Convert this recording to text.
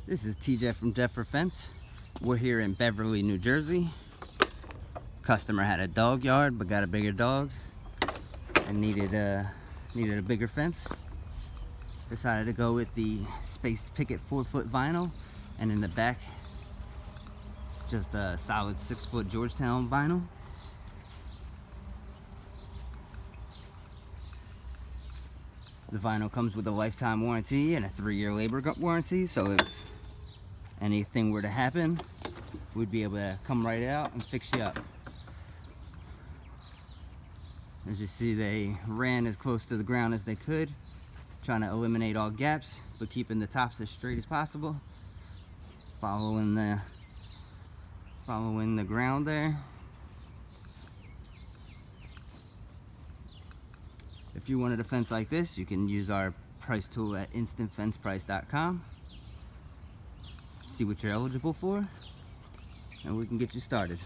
This is TJ from Deptford Fence. We're here in Beverly, New Jersey. Customer had a dog yard but got a bigger dog and needed a bigger fence. Decided to go with the spaced Picket 4-foot vinyl, and in the back just a solid 6-foot Georgetown vinyl. The vinyl comes with a lifetime warranty and a 3-year labor warranty, so if anything were to happen, we'd be able to come right out and fix you up. As you see, they ran as close to the ground as they could, trying to eliminate all gaps, but keeping the tops as straight as possible, following the ground there. If you wanted a fence like this, you can use our price tool at instantfenceprice.com. See what you're eligible for, and we can get you started.